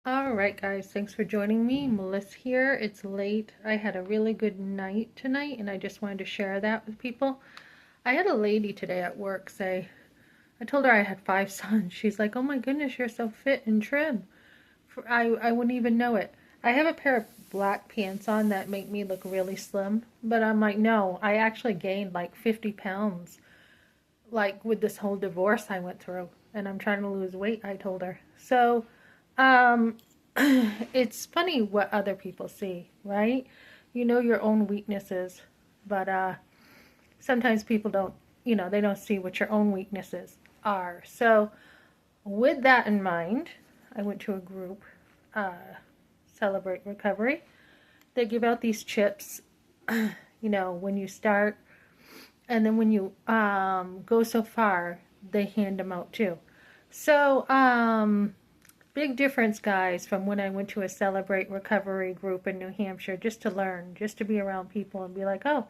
Alright guys, thanks for joining me. Melissa here. It's late. I had a really good night tonight and I just wanted to share that with people. I had a lady today at work say, I told her I had 5 sons. She's like, oh my goodness, you're so fit and trim. I wouldn't even know it. I have a pair of black pants on that make me look really slim, but I'm like, no, I actually gained like 50 pounds, like with this whole divorce I went through, and I'm trying to lose weight, I told her. So, um, it's funny what other people see, right? You know your own weaknesses, but sometimes people don't, they don't see what your own weaknesses are. So, with that in mind, I went to a group, uh, Celebrate Recovery. They give out these chips, when you start, and then when you go so far, they hand them out too. So, big difference, guys, from when I went to a Celebrate Recovery group in New Hampshire just to learn, just to be around people and be like, oh,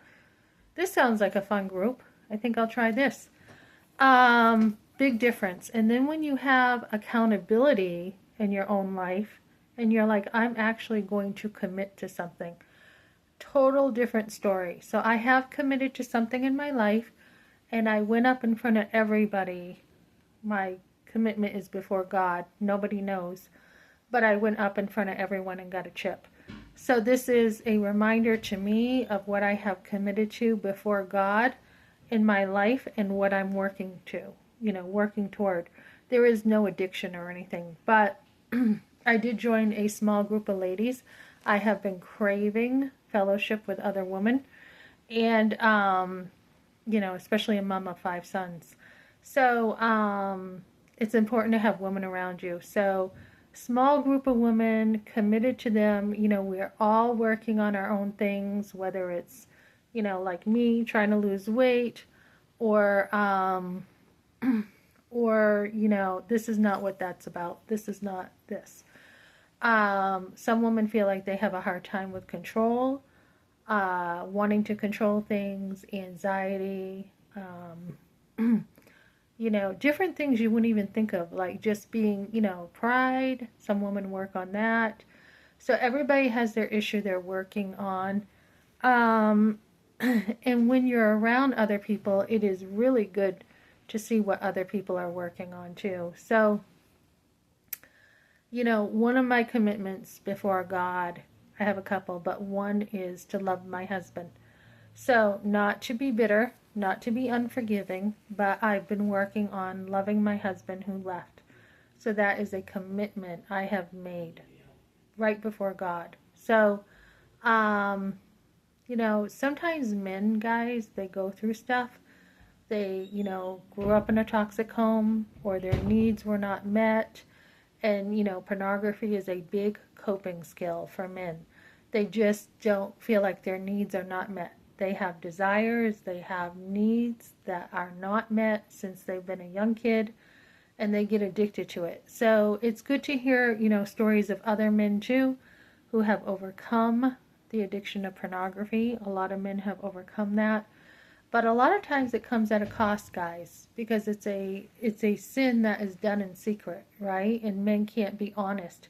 this sounds like a fun group. I think I'll try this. Big difference. And then when you have accountability in your own life and you're like, I'm actually going to commit to something, total different story. So I have committed to something in my life and I went up in front of everybody. My commitment is before God. Nobody knows. But I went up in front of everyone and got a chip. So this is a reminder to me of what I have committed to before God in my life and what I'm working working toward. There is no addiction or anything, but I did join a small group of ladies. I have been craving fellowship with other women, and especially a mom of 5 sons. So it's important to have women around you. So small group of women committed to them. We're all working on our own things, whether it's, like me trying to lose weight, or this is not what that's about. This is not this. Some women feel like they have a hard time with control, wanting to control things, anxiety, different things you wouldn't even think of, like just being, pride. Some women work on that. So everybody has their issue they're working on. Um, and when you're around other people, it is really good to see what other people are working on too. So, one of my commitments before God, I have a couple, but one is to love my husband. So, not to be bitter, not to be unforgiving, but I've been working on loving my husband who left. So, that is a commitment I have made right before God. So, um, sometimes men, guys, they go through stuff. They, grew up in a toxic home or their needs were not met. And, pornography is a big coping skill for men. They just don't feel like their needs are not met. They have desires, they have needs that are not met since they've been a young kid, and they get addicted to it. So it's good to hear, stories of other men too who have overcome the addiction of pornography. A lot of men have overcome that. But a lot of times it comes at a cost, guys, because it's a sin that is done in secret, right? And men can't be honest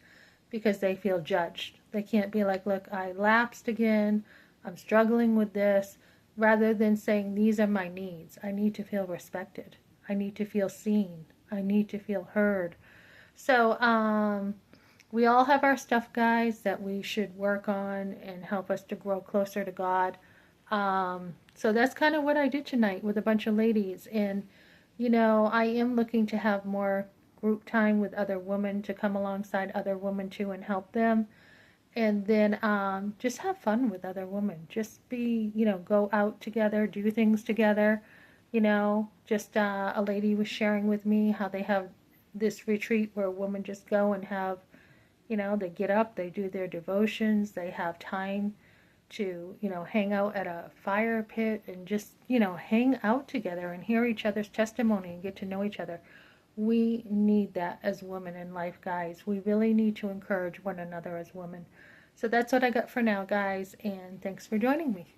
because they feel judged. They can't be like, look, I lapsed again. I'm struggling with this. Rather than saying, these are my needs. I need to feel respected. I need to feel seen. I need to feel heard. So, we all have our stuff, guys, that we should work on and help us to grow closer to God. So that's kind of what I did tonight with a bunch of ladies. And, I am looking to have more group time with other women, to come alongside other women too and help them. And then just have fun with other women. Just be, go out together, do things together. Just a lady was sharing with me how they have this retreat where women just go and have, they get up, they do their devotions, they have time to, hang out at a fire pit and just, hang out together and hear each other's testimony and get to know each other. We need that as women in life, guys. We really need to encourage one another as women. So that's what I got for now, guys, and thanks for joining me.